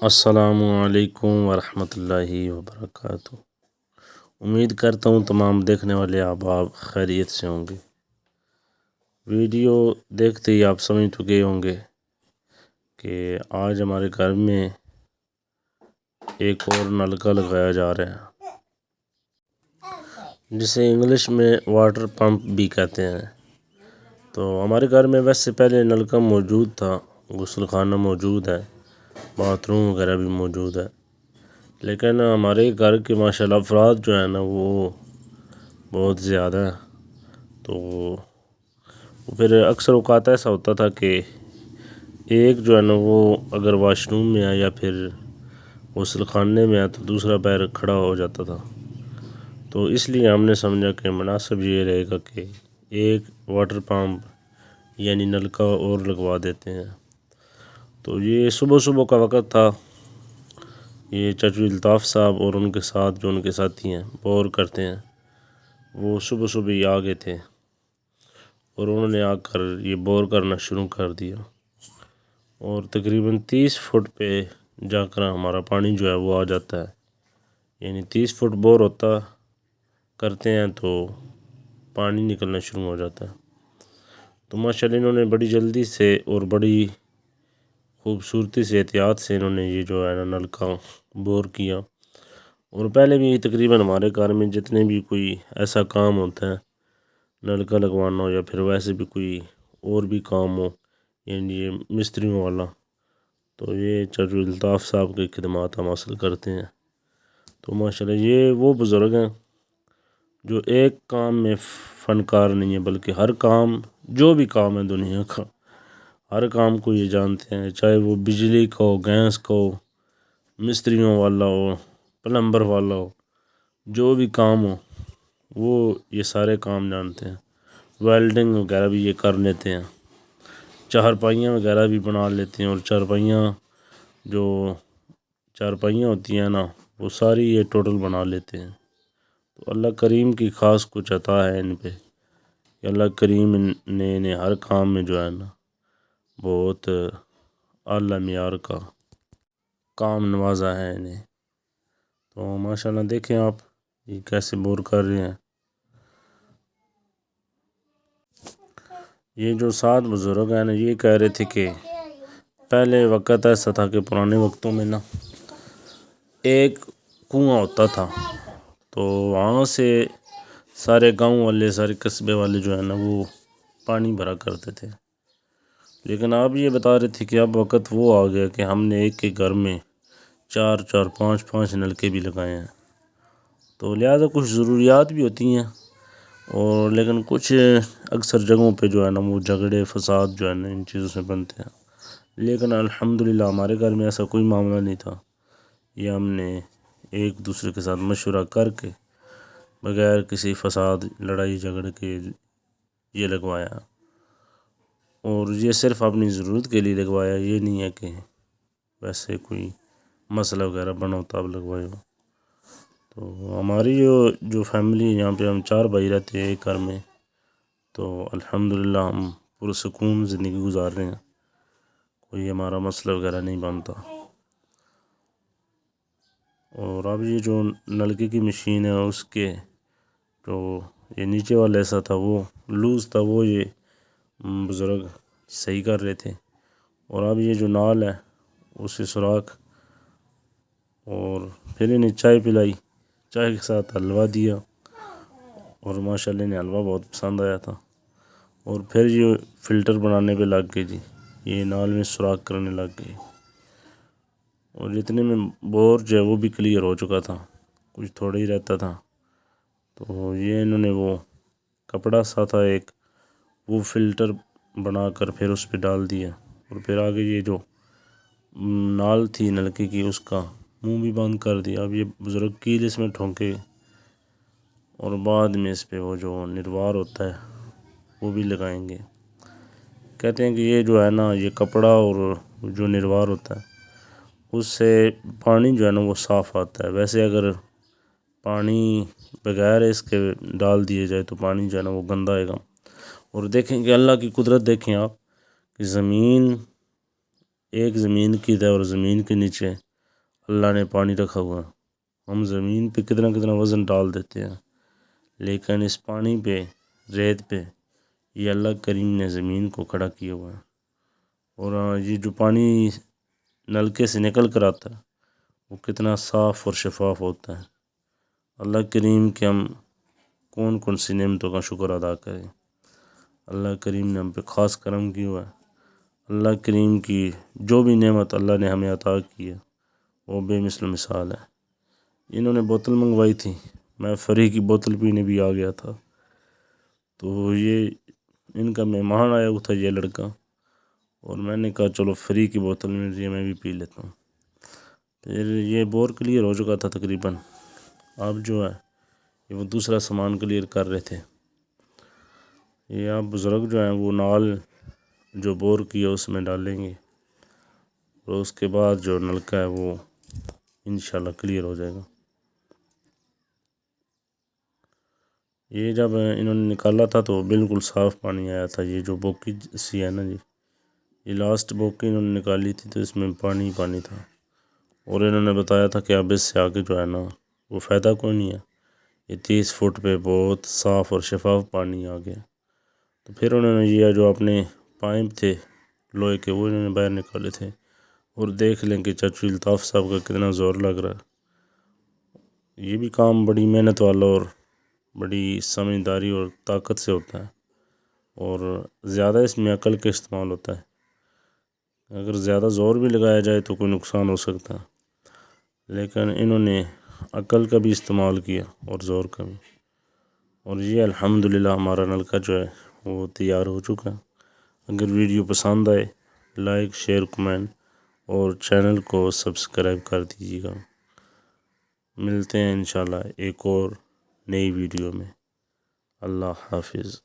السلام علیکم ورحمۃ اللہ وبرکاتہ۔ امید کرتا ہوں تمام دیکھنے والے احباب خیریت سے ہوں گے۔ ویڈیو دیکھتے ہی آپ سمجھ چکے ہوں گے کہ آج ہمارے گھر میں ایک اور نلکا لگایا جا رہا ہے، جسے انگلش میں واٹر پمپ بھی کہتے ہیں۔ تو ہمارے گھر میں ویسے پہلے نلکا موجود تھا، غسل خانہ موجود ہے، باتھ روم وغیرہ بھی موجود ہے، لیکن ہمارے گھر کے ماشاءاللہ افراد جو ہے نا وہ بہت زیادہ ہیں، تو پھر اکثر اوقات ایسا ہوتا تھا کہ ایک جو ہے نا وہ اگر واش روم میں آیا یا پھر غسل خانے میں آیا تو دوسرا پیر کھڑا ہو جاتا تھا۔ تو اس لیے ہم نے سمجھا کہ مناسب یہ رہے گا کہ ایک واٹر پمپ یعنی نلکا اور لگوا دیتے ہیں۔ تو یہ صبح صبح کا وقت تھا، یہ چچو الطاف صاحب اور ان کے ساتھ جو ان کے ساتھی ہیں بور کرتے ہیں، وہ صبح صبح ہی آ گئے تھے اور انہوں نے آ کر یہ بور کرنا شروع کر دیا، اور تقریباً 30 فٹ پہ جا کر ہمارا پانی جو ہے وہ آ جاتا ہے، یعنی 30 فٹ بور ہوتا کرتے ہیں تو پانی نکلنا شروع ہو جاتا ہے۔ تو ماشاءاللہ انہوں نے بڑی جلدی سے اور بڑی خوبصورتی سے احتیاط سے انہوں نے یہ جو ہے نا نلکا بور کیا، اور پہلے بھی تقریباً ہمارے گھر میں جتنے بھی کوئی ایسا کام ہوتا ہے، نلکا لگوانا ہو یا پھر ویسے بھی کوئی اور بھی کام ہو، یعنی یہ مستریوں والا، تو یہ چچو الطاف صاحب کی خدمات ہم حاصل کرتے ہیں۔ تو ماشاءاللہ یہ وہ بزرگ ہیں جو ایک کام میں فنکار نہیں ہے، بلکہ ہر کام جو بھی کام ہے دنیا کا، ہر کام کو یہ جانتے ہیں، چاہے وہ بجلی کا ہو، گیس کا ہو، مستریوں والا ہو، پلمبر والا ہو، جو بھی کام ہو وہ یہ سارے کام جانتے ہیں۔ ویلڈنگ وغیرہ بھی یہ کر لیتے ہیں، چارپائیاں وغیرہ بھی بنا لیتے ہیں، اور جو چارپائیاں ہوتی ہیں نا وہ ساری یہ ٹوٹل بنا لیتے ہیں۔ تو اللہ کریم کی خاص کچھ عطا ہے ان پہ کہ اللہ کریم نے انہیں ہر کام میں جو ہے نا بہت اعلیٰ معیار کا کام نوازا ہے انہیں۔ تو ماشاءاللہ دیکھیں آپ یہ کیسے بور کر رہے ہیں۔ یہ جو 7 بزرگ ہیں نا یہ کہہ رہے تھے کہ پہلے وقت ایسا تھا کہ پرانے وقتوں میں نا ایک کنواں ہوتا تھا، تو وہاں سے سارے گاؤں والے، سارے قصبے والے جو ہے نا وہ پانی بھرا کرتے تھے، لیکن آپ یہ بتا رہے تھے کہ اب وقت وہ آ گیا کہ ہم نے ایک گھر میں 4 5 نلکے بھی لگائے ہیں، تو لہٰذا کچھ ضروریات بھی ہوتی ہیں، اور لیکن کچھ اکثر جگہوں پہ جو ہے نا وہ جھگڑے فساد جو ہے نا ان چیزوں سے بنتے ہیں، لیکن الحمدللہ ہمارے گھر میں ایسا کوئی معاملہ نہیں تھا۔ یہ ہم نے ایک دوسرے کے ساتھ مشورہ کر کے بغیر کسی فساد، لڑائی جھگڑے کے یہ لگوایا، اور یہ صرف اپنی ضرورت کے لیے لگوایا، یہ نہیں ہے کہ ویسے کوئی مسئلہ وغیرہ بنا ہو تب لگوائے ہو۔ تو ہماری جو فیملی ہے یہاں پہ ہم 4 بھائی رہتے ہیں ایک گھر میں، تو الحمدللہ ہم پرسکون زندگی گزار رہے ہیں، کوئی ہمارا مسئلہ وغیرہ نہیں بنتا۔ اور اب یہ جو نلکے کی مشین ہے اس کے جو یہ نیچے والا ایسا تھا وہ لوز تھا، وہ یہ بزرگ صحیح کر رہے تھے، اور اب یہ جو نال ہے اسے سوراخ، اور پھر انہیں چائے پلائی، چائے کے ساتھ حلوہ دیا، اور ماشاءاللہ انہیں حلوہ بہت پسند آیا تھا، اور پھر یہ فلٹر بنانے پہ لگ گئے جی، یہ نال میں سوراخ کرنے لگ گئے، اور اتنے میں بور جو ہے وہ بھی کلیئر ہو چکا تھا، کچھ تھوڑا ہی رہتا تھا۔ تو یہ انہوں نے وہ کپڑا سا تھا ایک، وہ فلٹر بنا کر پھر اس پہ ڈال دیا، اور پھر آگے یہ جو نال تھی نلکے کی اس کا منہ بھی بند کر دیا۔ اب یہ بزرگ کیل اس میں ٹھونکے، اور بعد میں اس پہ وہ جو نروار ہوتا ہے وہ بھی لگائیں گے۔ کہتے ہیں کہ یہ جو ہے نا یہ کپڑا اور جو نروار ہوتا ہے اس سے پانی جو ہے نا وہ صاف آتا ہے، ویسے اگر پانی بغیر اس کے ڈال دیے جائے تو پانی جو ہے نا وہ گندا آئے گا۔ اور دیکھیں کہ اللہ کی قدرت دیکھیں آپ کہ زمین ایک زمین کی ہے اور زمین کے نیچے اللہ نے پانی رکھا ہوا ہے۔ ہم زمین پہ کتنا کتنا وزن ڈال دیتے ہیں، لیکن اس پانی پہ، ریت پہ، یہ اللہ کریم نے زمین کو کھڑا کیا ہوا ہے۔ اور یہ جو پانی نلکے سے نکل کر آتا ہے وہ کتنا صاف اور شفاف ہوتا ہے۔ اللہ کریم کے ہم کون کون سی نعمتوں کا شکر ادا کریں۔ اللہ کریم نے ہم پہ خاص کرم کیا ہوا ہے۔ اللہ کریم کی جو بھی نعمت اللہ نے ہمیں عطا کی ہے وہ بے مثل مثال ہے۔ انہوں نے بوتل منگوائی تھی، میں فری کی بوتل پینے بھی آ گیا تھا، تو یہ ان کا مہمان آیا ہوا تھا یہ لڑکا، اور میں نے کہا چلو فری کی بوتل مل رہی ہے میں بھی پی لیتا ہوں۔ پھر یہ بور کلیئر ہو چکا تھا تقریباً، اب جو ہے یہ وہ دوسرا سامان کلیئر کر رہے تھے۔ یہ آپ بزرگ جو ہیں وہ نال جو بور کیا اس میں ڈالیں گے، اور اس کے بعد جو نلکہ ہے وہ انشاءاللہ کلیئر ہو جائے گا۔ یہ جب انہوں نے نکالا تھا تو بالکل صاف پانی آیا تھا۔ یہ جو بوکی سی ہے نا جی، یہ لاسٹ بوکی انہوں نے نکالی تھی تو اس میں پانی پانی تھا، اور انہوں نے بتایا تھا کہ اب اس سے آگے جو ہے نا وہ فائدہ کوئی نہیں ہے، یہ 30 فٹ پہ بہت صاف اور شفاف پانی آ گیا۔ تو پھر انہوں نے یہ جو اپنے پائپ تھے لوہے کے وہ انہوں نے باہر نکالے تھے، اور دیکھ لیں کہ چچو الطاف صاحب کا کتنا زور لگ رہا ہے۔ یہ بھی کام بڑی محنت والا اور بڑی سمجھداری اور طاقت سے ہوتا ہے، اور زیادہ اس میں عقل کا استعمال ہوتا ہے۔ اگر زیادہ زور بھی لگایا جائے تو کوئی نقصان ہو سکتا ہے، لیکن انہوں نے عقل کا بھی استعمال کیا اور زور کا بھی، اور یہ الحمدللہ ہمارا نلکا جو ہے وہ تیار ہو چکا ہے۔ اگر ویڈیو پسند آئے لائک، شیئر، کمنٹ اور چینل کو سبسکرائب کر دیجیے گا۔ ملتے ہیں انشاءاللہ ایک اور نئی ویڈیو میں۔ اللہ حافظ۔